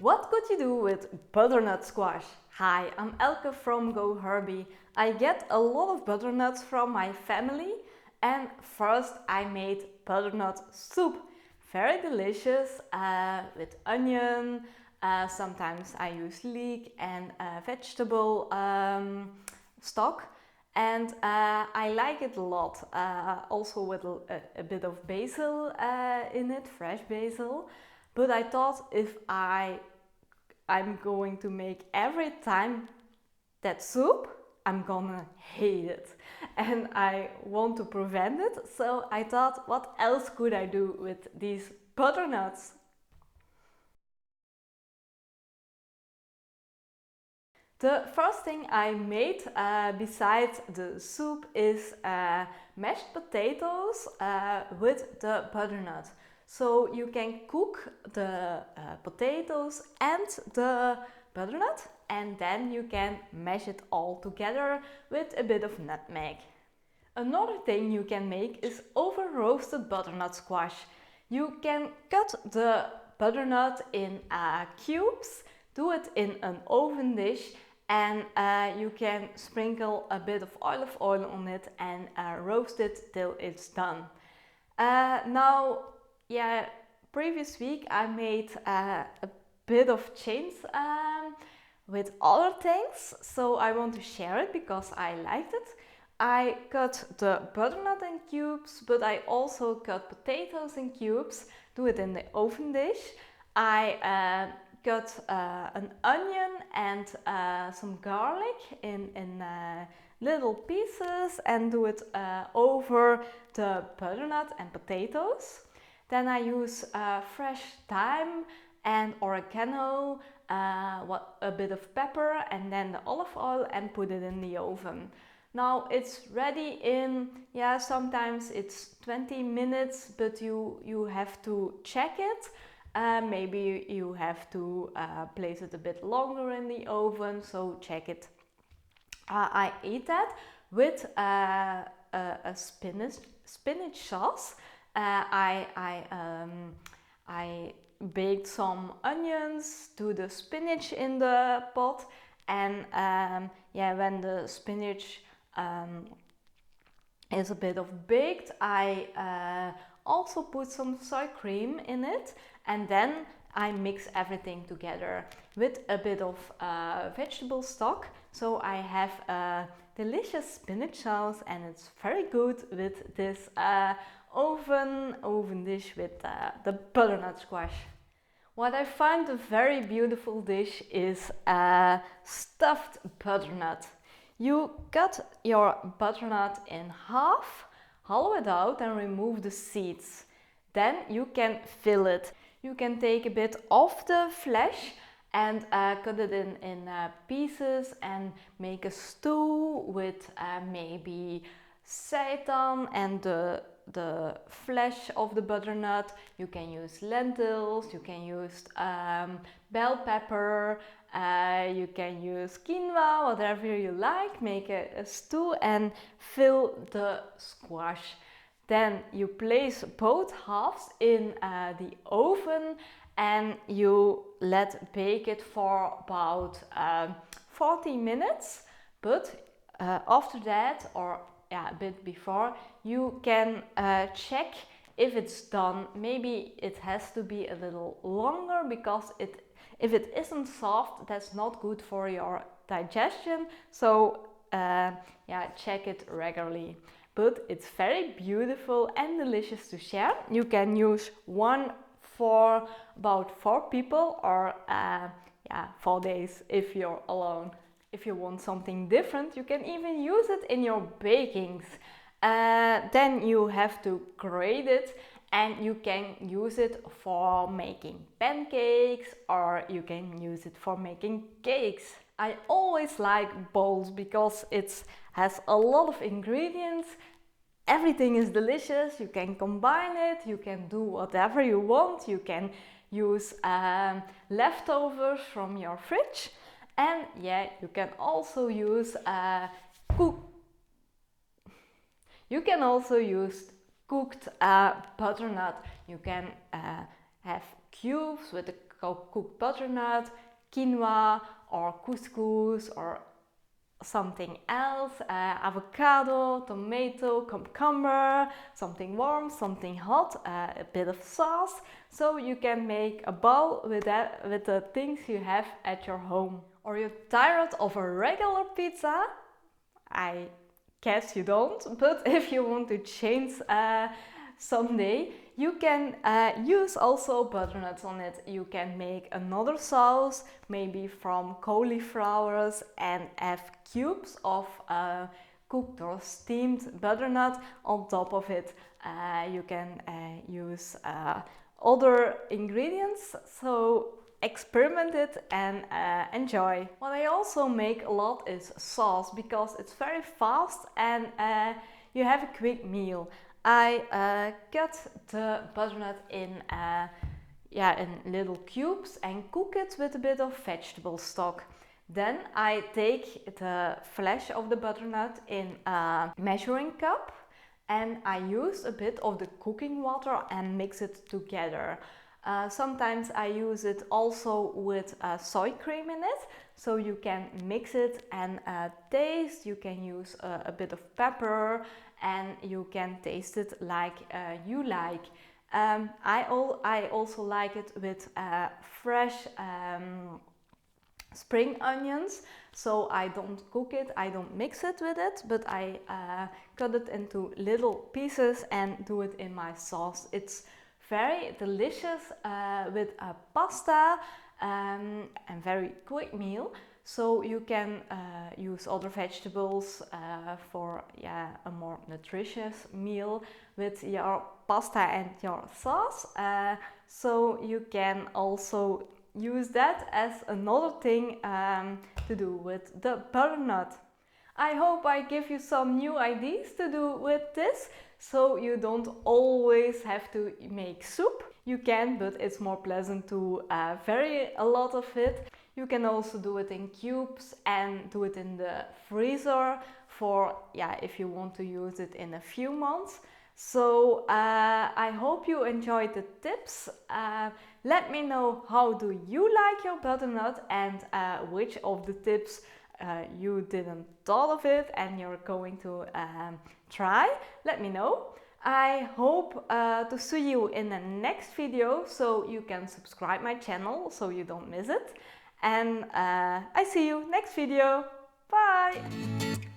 What could you do with butternut squash? Hi, I'm Elke from Goherbie. I get a lot of butternuts from my family, and first I made butternut soup. Very delicious with onion. Sometimes I use leek and vegetable stock, and I like it a lot. Also with a bit of basil in it, fresh basil. But I thought if I'm going to make every time that soup, I'm gonna hate it. And I want to prevent it, so I thought, what else could I do with these butternuts? The first thing I made besides the soup is mashed potatoes with the butternut. So you can cook the potatoes and the butternut, and then you can mash it all together with a bit of nutmeg. Another thing you can make is over roasted butternut squash. You can cut the butternut in cubes, do it in an oven dish, and you can sprinkle a bit of olive oil on it and roast it till it's done. Previous week I made a bit of change with other things, so I want to share it because I liked it. I cut the butternut in cubes, but I also cut potatoes in cubes, do it in the oven dish. I cut an onion and some garlic in little pieces and do it over the butternut and potatoes. Then I use fresh thyme and oregano, a bit of pepper, and then the olive oil, and put it in the oven. Now it's ready in, sometimes it's 20 minutes, but you have to check it. Maybe you have to place it a bit longer in the oven, so check it. I ate that with a spinach sauce. I baked some onions to the spinach in the pot, and when the spinach is a bit of baked, I also put some soy cream in it, and then I mix everything together with a bit of vegetable stock. So I have a delicious spinach sauce, and it's very good with this oven dish with the butternut squash. What I find a very beautiful dish is stuffed butternut. You cut your butternut in half, hollow it out and remove the seeds. Then you can fill it. You can take a bit of the flesh and cut it in pieces and make a stew with maybe seitan and the flesh of the butternut. You can use lentils, you can use bell pepper, you can use quinoa, whatever you like. Make a stew and fill the squash. Then you place both halves in the oven and you let bake it for about 40 minutes. But after that, or a bit before, you can check if it's done. Maybe it has to be a little longer, because if it isn't soft, that's not good for your digestion. So check it regularly. But it's very beautiful and delicious to share. You can use one for about 4 people, or 4 days if you're alone. If you want something different, you can even use it in your bakings. Then you have to grate it, and you can use it for making pancakes, or you can use it for making cakes. I always like bowls because it has a lot of ingredients. Everything is delicious. You can combine it. You can do whatever you want. You can use leftovers from your fridge. And you can also use cooked butternut. You can have cubes with a cooked butternut, quinoa or couscous or something else, avocado, tomato, cucumber, something warm, something hot, a bit of sauce. So you can make a bowl with that, with the things you have at your home. Or you're tired of a regular pizza? I guess you don't, but if you want to change someday, you can use also butternuts on it. You can make another sauce, maybe from cauliflowers, and have cubes of cooked or steamed butternut on top of it. You can use other ingredients, so experiment it and enjoy. What I also make a lot is sauce, because it's very fast and you have a quick meal. I cut the butternut in little cubes and cook it with a bit of vegetable stock. Then I take the flesh of the butternut in a measuring cup and I use a bit of the cooking water and mix it together. Sometimes I use it also with soy cream in it, so you can mix it and taste. You can use a bit of pepper and you can taste it like you like. I also like it with fresh spring onions, so I don't cook it, I don't mix it with it, but I cut it into little pieces and do it in my sauce. It's very delicious with a pasta and very quick meal. So you can use other vegetables for a more nutritious meal with your pasta and your sauce. So you can also use that as another thing to do with the butternut. I hope I give you some new ideas to do with this, so you don't always have to make soup. You can, but it's more pleasant to vary a lot of it. You can also do it in cubes and do it in the freezer for, if you want to use it in a few months. So I hope you enjoyed the tips. Let me know, how do you like your butternut, and which of the tips you didn't thought of it and you're going to try. Let me know. I hope to see you in the next video, so you can subscribe my channel so you don't miss it. And I see you next video. Bye!